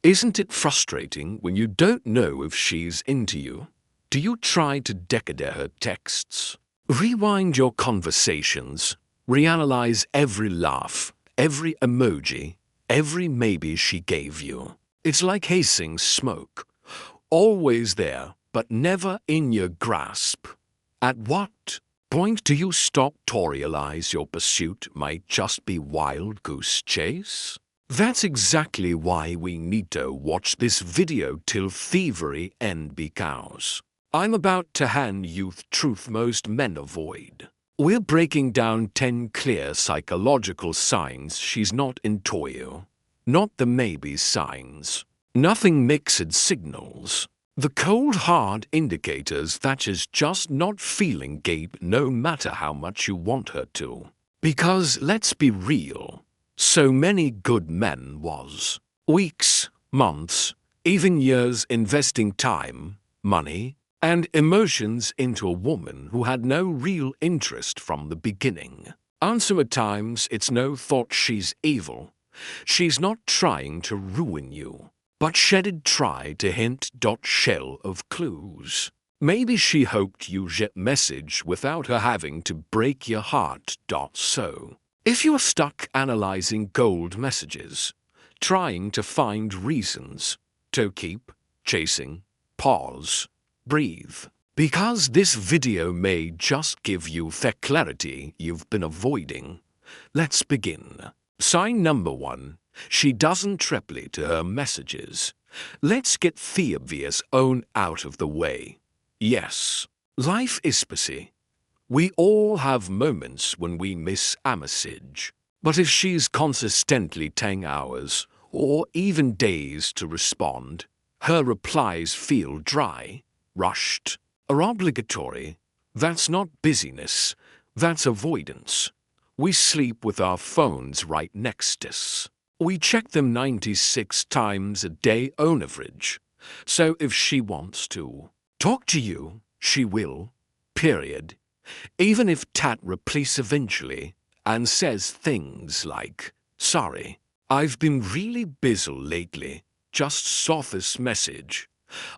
Isn't it frustrating when you don't know if she's into you? Do you try to decode her texts? Rewind your conversations, reanalyze every laugh, every emoji, every maybe she gave you. It's like hazing smoke. Always there, but never in your grasp. At what point do you stop to realize your pursuit might just be wild goose chase? That's exactly why we need to watch this video till thievery end because I'm about to hand you the truth most men avoid. We're breaking down 10 clear psychological signs she's not into you. Not the maybe signs. Nothing mixed signals. The cold hard indicators that she's just not feeling Gabe no matter how much you want her to. Because let's be real, so many good men was weeks, months, even years investing time, money, and emotions into a woman who had no real interest from the beginning. Answer at times it's no thought she's evil. She's not trying to ruin you, but she'd try to hint. Shell of clues. Maybe she hoped you get message without her having to break your heart. So, if you're stuck analyzing gold messages, trying to find reasons to keep chasing, pause, breathe. Because this video may just give you the clarity you've been avoiding. Let's begin. Sign number 1. She doesn't reply to her messages. Let's get the obvious out of the way. Yes, life is busy. We all have moments when we miss a message. But if she's consistently 10 hours, or even days to respond, her replies feel dry, rushed, or obligatory, that's not busyness, that's avoidance. We sleep with our phones right next to us. We check them 96 times a day on average. So if she wants to talk to you, she will, period. Even if Tat replies eventually and says things like, "Sorry, I've been really busy lately, just saw this message.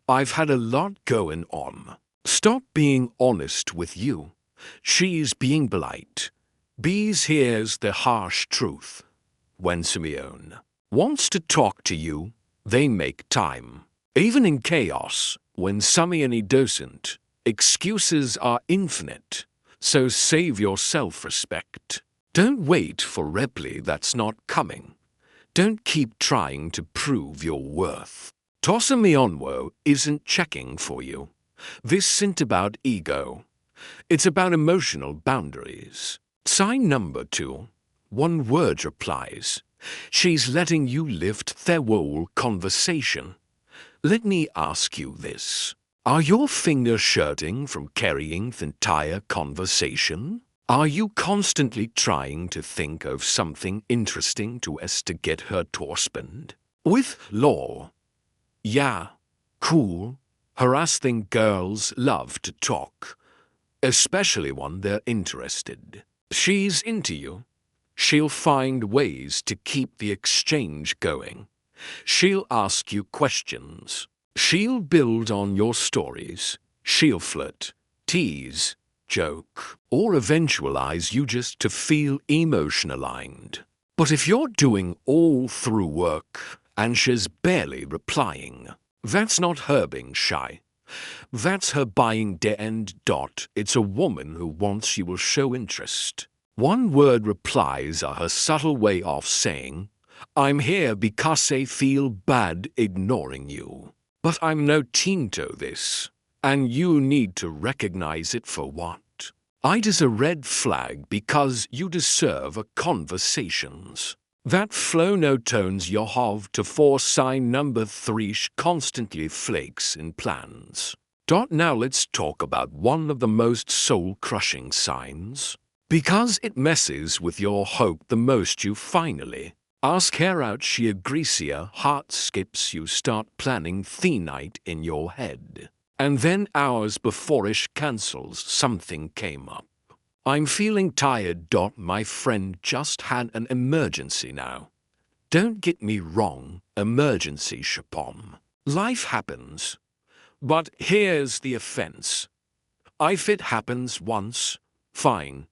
I've had a lot going on." Stop being honest with you. She's being polite. Bees hears the harsh truth. When Simeon wants to talk to you, they make time. Even in chaos, when Simeon doesn't, excuses are infinite. So save your self-respect. Don't wait for reply that's not coming. Don't keep trying to prove your worth. Tossimionwo isn't checking for you. This isn't about ego. It's about emotional boundaries. Sign number 2. One word replies. She's letting you lift their whole conversation. Let me ask you this. Are your fingers shirting from carrying the entire conversation? Are you constantly trying to think of something interesting to get her to respond? With law. Yeah, cool. Harassing girls love to talk, especially when they're interested. She's into you. She'll find ways to keep the exchange going. She'll ask you questions. She'll build on your stories. She'll flirt, tease, joke, or eventualize you just to feel emotion-aligned. But if you're doing all through work and she's barely replying, that's not her being shy. That's her buying the end. It's a woman who wants she will show interest. One-word replies are her subtle way of saying, "I'm here because I feel bad ignoring you. But I'm no teen to this, and you need to recognize it for what it is a red flag because you deserve a conversations." That flow no tones you have to force. Sign number 3 constantly flakes in plans. Now let's talk about one of the most soul-crushing signs. Because it messes with your hope the most. You finally ask her out, she agrees, your heart skips, you start planning the night in your head. And then hours before ish cancels, something came up. "I'm feeling tired. My friend just had an emergency now. Don't get me wrong, emergency chapom. Life happens. But here's the offense. If it happens once, fine.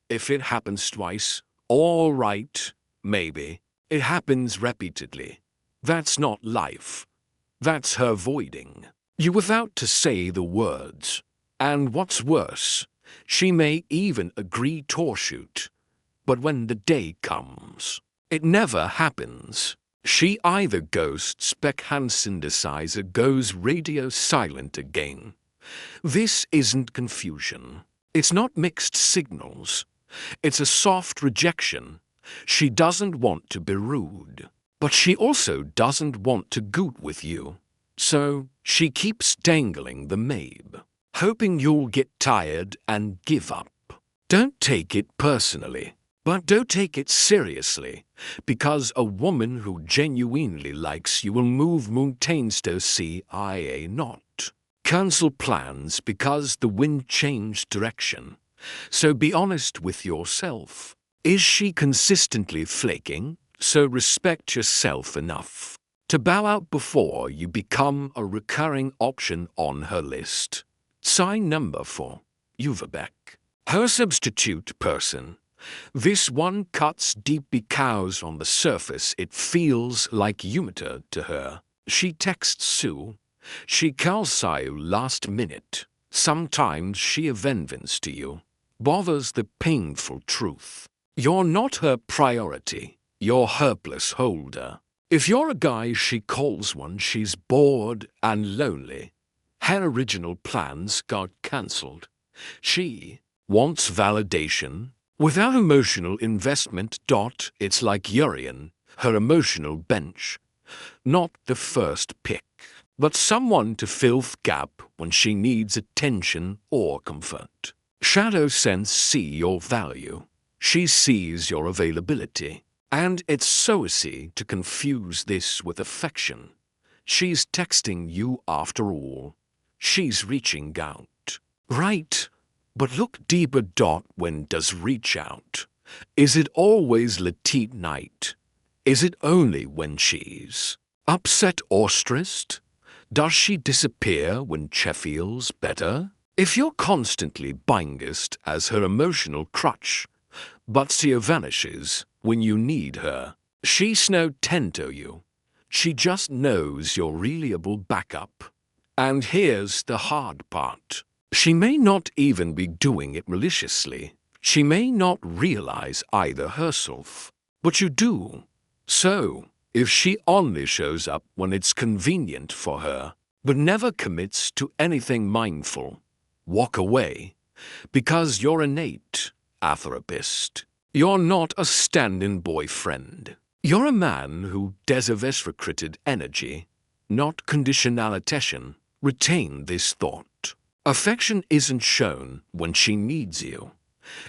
If it happens twice, all right, maybe. It happens repeatedly. That's not life. That's her voiding you without to say the words. And what's worse, she may even agree to shoot. But when the day comes, it never happens. She either ghosts backhand synthesizer goes radio silent again. This isn't confusion. It's not mixed signals. It's a soft rejection. She doesn't want to be rude, but she also doesn't want to goot with you. So she keeps dangling the maybe, hoping you'll get tired and give up. Don't take it personally, but don't take it seriously, because a woman who genuinely likes you will move mountains to see IA not. Cancel plans because the wind changed direction. So be honest with yourself. Is she consistently flaking? So respect yourself enough to bow out before you become a recurring option on her list. Sign number 4. Uverbeck. Her substitute person. This one cuts deep because on the surface it feels like humor to her. She texts Sue. She calls you last minute. Sometimes she events to you. Bothers the painful truth. You're not her priority. You're her placeholder. If you're a guy she calls when she's bored and lonely, her original plans got cancelled. She wants validation. Without emotional investment. It's like Urian, her emotional bench. Not the first pick, but someone to fill the gap when she needs attention or comfort. Shadow sense see your value. She sees your availability. And it's so easy to confuse this with affection. She's texting you after all. She's reaching out. Right, but look deeper. When does reach out? Is it always late night? Is it only when she's upset or stressed? Does she disappear when she feels better? If you're constantly bingest as her emotional crutch, but she vanishes when you need her, she's no tento you. She just knows you're reliable backup. And here's the hard part. She may not even be doing it maliciously. She may not realize either herself, but you do. So, if she only shows up when it's convenient for her, but never commits to anything mindful, walk away, because you're innate, a therapist. You're not a stand-in boyfriend. You're a man who reciprocated energy, not conditionalization. Retain this thought. Affection isn't shown when she needs you.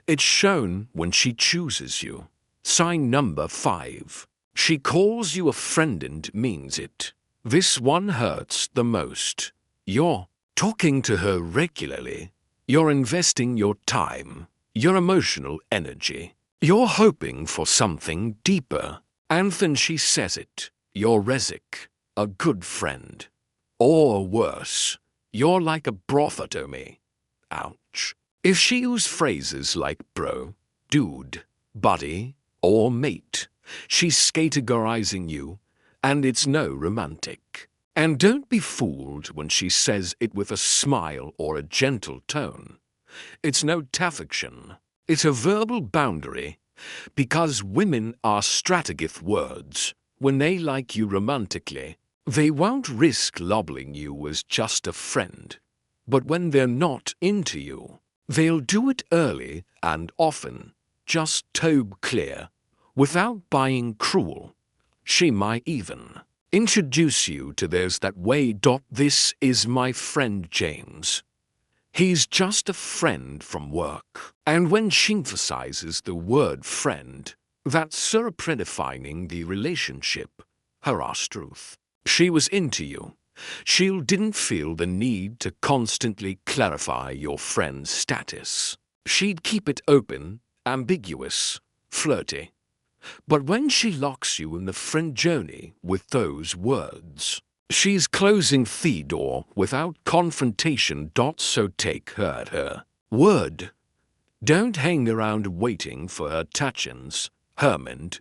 It's shown when she chooses you. Sign number 5. She calls you a friend and means it. This one hurts the most. You're talking to her regularly. You're investing your time, your emotional energy. You're hoping for something deeper. And then she says it. You're a good friend. Or worse, you're like a brother. Ouch. If she used phrases like bro, dude, buddy, or mate, she's categorizing you, and it's no romantic. And don't be fooled when she says it with a smile or a gentle tone. It's no affection. It's a verbal boundary, because women are strategic words. When they like you romantically, they won't risk labeling you as just a friend. But when they're not into you, they'll do it early and often, just toe clear, without being cruel. She might even introduce you to theirs that way. This is my friend James. He's just a friend from work. And when she emphasizes the word friend, that's surredefining the relationship. Her truth. She was into you. She didn't feel the need to constantly clarify your friend's status. She'd keep it open, ambiguous, flirty. But when she locks you in the friend journey with those words, she's closing the door without confrontation. So take her at her word. Don't hang around waiting for her touchins, Hermond,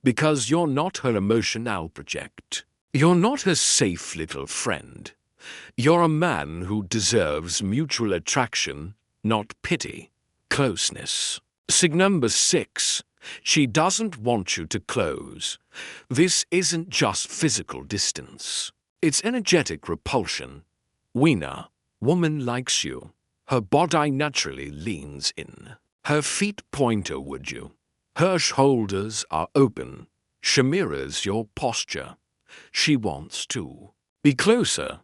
because you're not her emotional project. You're not her safe little friend. You're a man who deserves mutual attraction, not pity, closeness. Sig number 6. She doesn't want you to close. This isn't just physical distance. It's energetic repulsion. Weena, woman likes you. Her body naturally leans in. Her feet point toward you. Her shoulders are open. She mirrors your posture. She wants to be closer.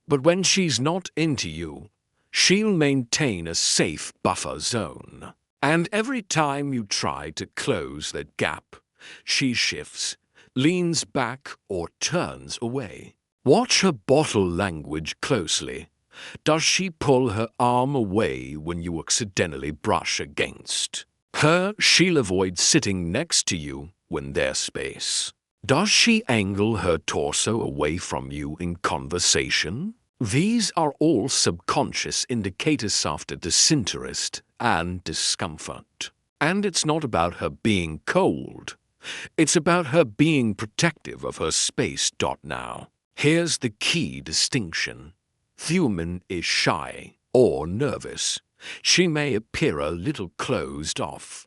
But when she's not into you, she'll maintain a safe buffer zone. And every time you try to close that gap, she shifts, leans back, or turns away. Watch her bottle language closely. Does she pull her arm away when you accidentally brush against her? She'll avoid sitting next to you when there's space. Does she angle her torso away from you in conversation? These are all subconscious indicators after disinterest and discomfort. And it's not about her being cold. It's about her being protective of her space. Now, here's the key distinction. Human is shy or nervous. She may appear a little closed off,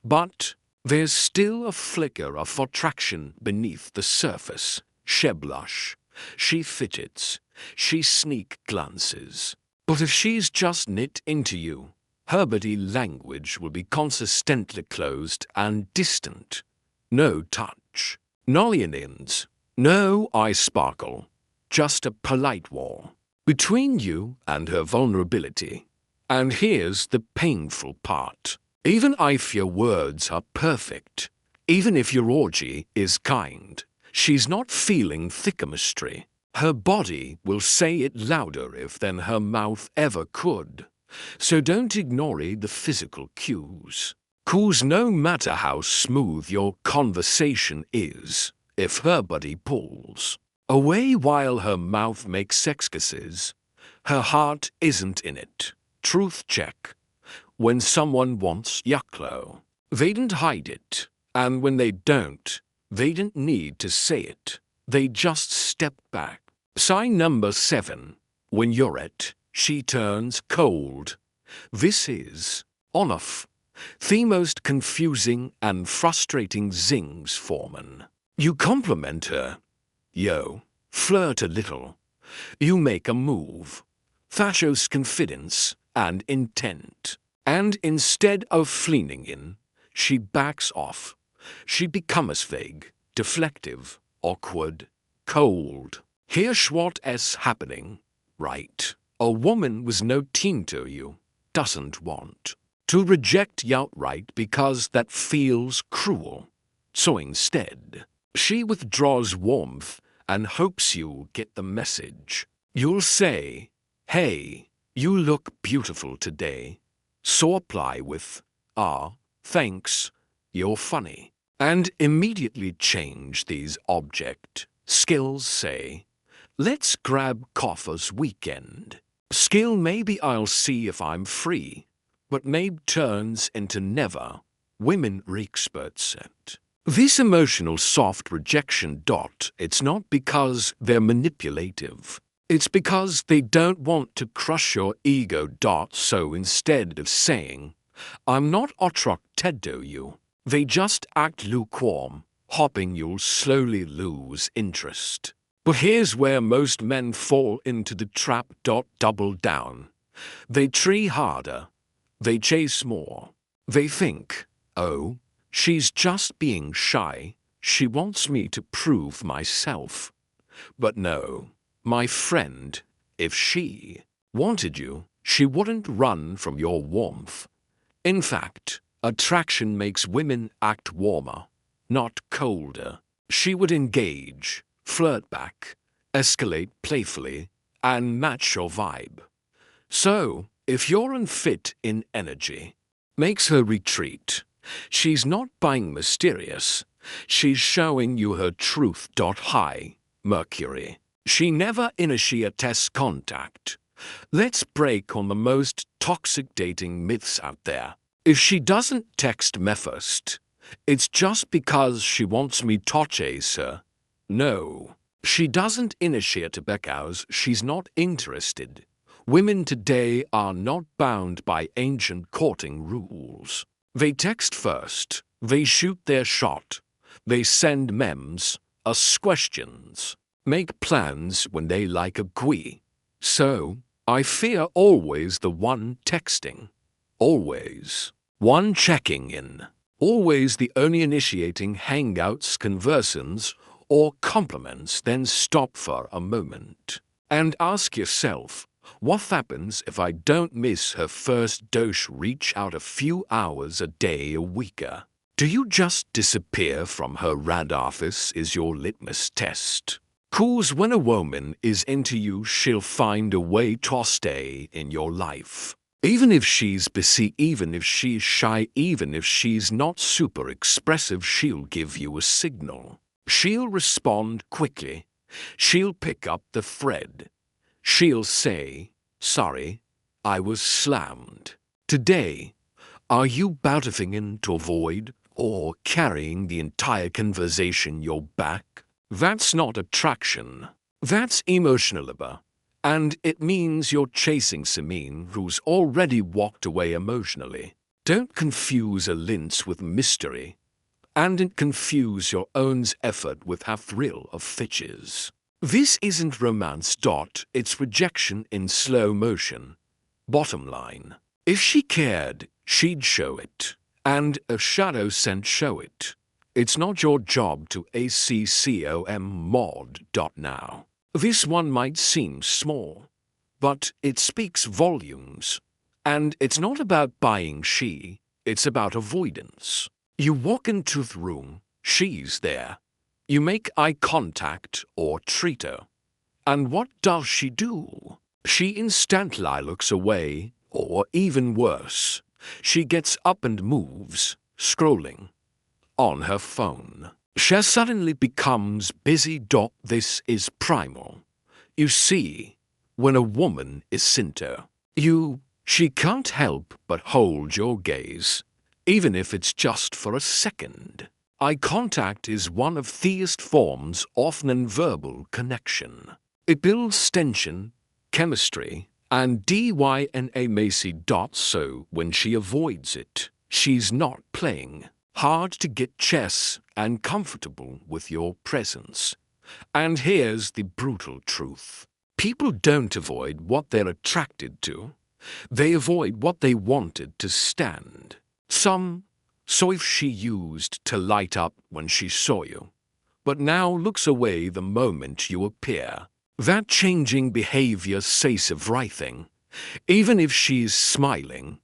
but there's still a flicker of attraction beneath the surface. She blush, she fidgets, she sneak glances. But if she's just knit into you, her body language will be consistently closed and distant. No touch, no lean-ins, no eye sparkle, just a polite wall between you and her vulnerability. And here's the painful part. Even if your words are perfect, even if your orgy is kind, she's not feeling the chemistry. Her body will say it louder if than her mouth ever could. So don't ignore the physical cues. Cause no matter how smooth your conversation is, if her body pulls away while her mouth makes excuses, her heart isn't in it. Truth check. When someone wants yucklo, they don't hide it. And when they don't, they don't need to say it. They just step back. Sign number 7. When you're at, she turns cold. This is, on-off, the most confusing and frustrating zings foreman. You compliment her. Yo, flirt a little. You make a move. That shows confidence and intent. And instead of fleeing in, she backs off. She becomes vague, deflective, awkward, cold. Here's what's happening, right? A woman with no teen to you doesn't want to reject you outright because that feels cruel. So instead, she withdraws warmth and hopes you'll get the message. You'll say, "Hey, you look beautiful today." So apply with, thanks, you're funny. And immediately change these object skills. Say, let's grab coffee's weekend. Skill maybe I'll see if I'm free, but maybe turns into never. Women are experts at this emotional soft rejection. It's not because they're manipulative. It's because they don't want to crush your ego. So instead of saying, "I'm not attracted to you," they just act lukewarm, hoping you'll slowly lose interest. But here's where most men fall into the trap. Double down. They try harder. They chase more. They think, "Oh, she's just being shy. She wants me to prove myself." But no, my friend, if she wanted you, she wouldn't run from your warmth. In fact, attraction makes women act warmer, not colder. She would engage, flirt back, escalate playfully, and match your vibe. So, if you're unfit in energy, makes her retreat. She's not being mysterious. She's showing you her truth. High Mercury. She never initiates contact. Let's break on the most toxic dating myths out there. If she doesn't text me first, it's just because she wants me to chase her. No. She doesn't initiate because she's not interested. Women today are not bound by ancient courting rules. They text first, they shoot their shot, they send memes, ask questions, make plans when they like agree. So, I fear always the one texting. Always. One checking in. Always the only initiating hangouts, conversations, or compliments. Then stop for a moment and ask yourself, what happens if I don't miss her first dose? Reach out a few hours a day a weeker. Do you just disappear from her radar? This is your litmus test. 'Cause when a woman is into you, she'll find a way to stay in your life. Even if she's busy, even if she's shy, even if she's not super expressive, she'll give you a signal. She'll respond quickly. She'll pick up the thread. She'll say, "Sorry, I was slammed." Today, are you bouncing in to avoid or carrying the entire conversation your back? That's not attraction. That's emotional labor. And it means you're chasing someone who's already walked away emotionally. Don't confuse a lens with mystery. And don't confuse your own effort with a thrill of fitches. This isn't romance. It's rejection in slow motion. Bottom line. If she cared, she'd show it. And a shadow sent show it. It's not your job to ACCOM mod. Now. This one might seem small, but it speaks volumes. And it's not about buying it's about avoidance. You walk into the room, she's there. You make eye contact or treat her. And what does she do? She instantly looks away, or even worse, she gets up and moves, scrolling on her phone. She suddenly becomes busy. This is primal. You see, when a woman is into you, she can't help but hold your gaze, even if it's just for a second. Eye contact is one of theist forms of nonverbal connection. It builds tension, chemistry, and DNA. So when she avoids it, she's not playing hard to get chess and comfortable with your presence. And here's the brutal truth. People don't avoid what they're attracted to. They avoid what they wanted to stand. So if she used to light up when she saw you, but now looks away the moment you appear. That changing behavior says everything. Even if she's smiling,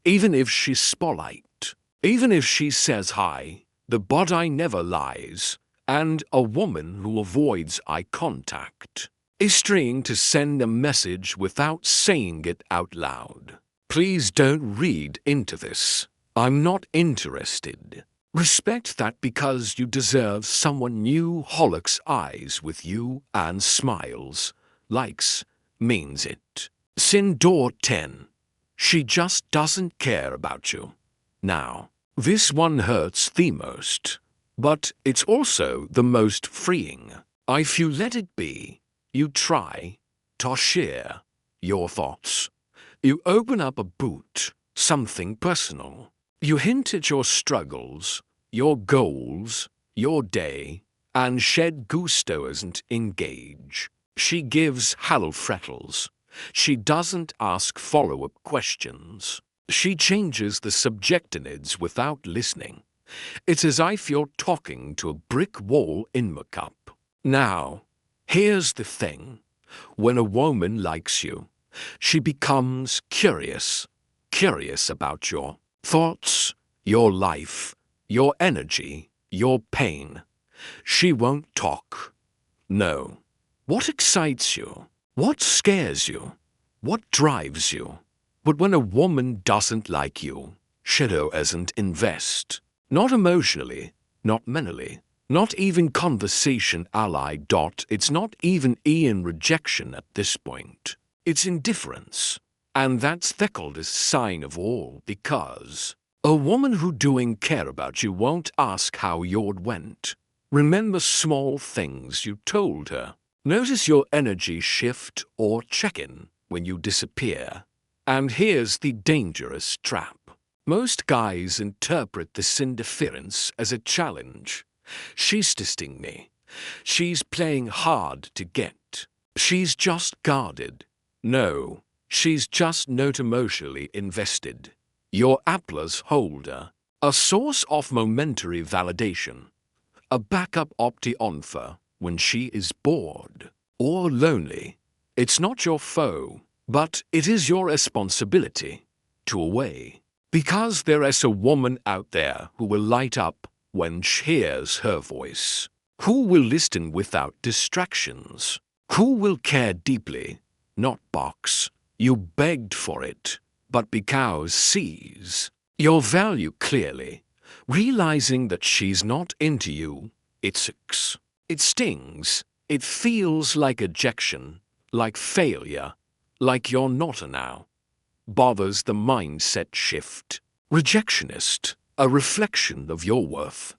even if she's polite, even if she says hi, the body never lies. And a woman who avoids eye contact is trying to send a message without saying it out loud. Please don't read into this. I'm not interested. Respect that because you deserve someone new who locks eyes with you and smiles, likes, means it. Sin door 10. She just doesn't care about you. Now, this one hurts the most, but it's also the most freeing. If you let it be, you try to share your thoughts. You open up a boot, something personal. You hint at your struggles, your goals, your day, and shed gusto isn't engage. She gives hollow freckles. She doesn't ask follow-up questions. She changes the subject needs without listening. It's as if you're talking to a brick wall in makeup. Now, here's the thing. When a woman likes you, she becomes curious about your thoughts, your life, your energy, your pain. She won't talk. No. What excites you? What scares you? What drives you? But when a woman doesn't like you, Shadow isn't invest. Not emotionally, not mentally, not even conversation ally. It's not even in rejection at this point. It's indifference. And that's the coldest sign of all, because a woman who doing care about you won't ask how your went. Remember small things you told her. Notice your energy shift or check in when you disappear. And here's the dangerous trap. Most guys interpret this interference as a challenge. She's testing me. She's playing hard to get. She's just guarded. No, she's just not emotionally invested. Your applause holder, a source of momentary validation, a backup option for when she is bored or lonely. It's not your foe, but it is your responsibility to away. Because there is a woman out there who will light up when she hears her voice, who will listen without distractions, who will care deeply, not box. You begged for it, but because sees your value clearly, realizing that she's not into you, it sucks. It stings. It feels like ejection, like failure, like you're not a now. Bothers the mindset shift. Rejectionist, a reflection of your worth.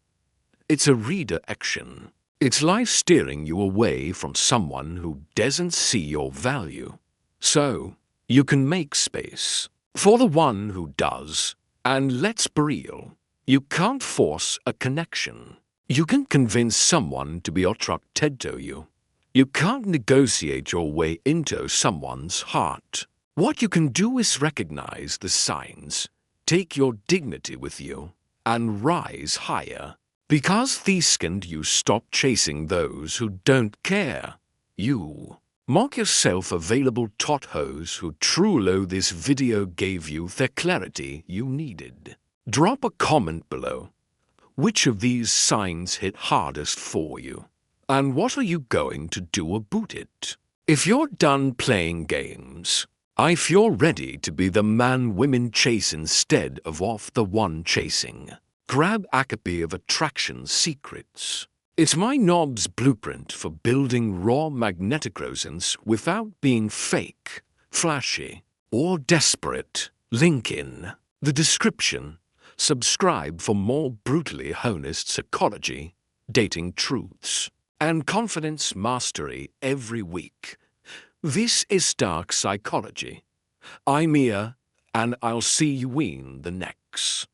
It's a redirection. It's life steering you away from someone who doesn't see your value. So, you can make space for the one who does. And let's be real, you can't force a connection. You can convince someone to be attracted to you. You can't negotiate your way into someone's heart. What you can do is recognize the signs, take your dignity with you, and rise higher. Because the second you stop chasing those who don't care, you mark yourself available hoes who truly this video gave you the clarity you needed. Drop a comment below. Which of these signs hit hardest for you? And what are you going to do about it? If you're done playing games, if you're ready to be the man women chase instead of the one chasing, grab a copy of Attraction Secrets. It's my knob's blueprint for building raw magnetic resonance without being fake, flashy, or desperate. Link in the description. Subscribe for more brutally honest psychology, dating truths, and confidence mastery every week. This is Dark Psychology. I'm Mia, and I'll see you in the next.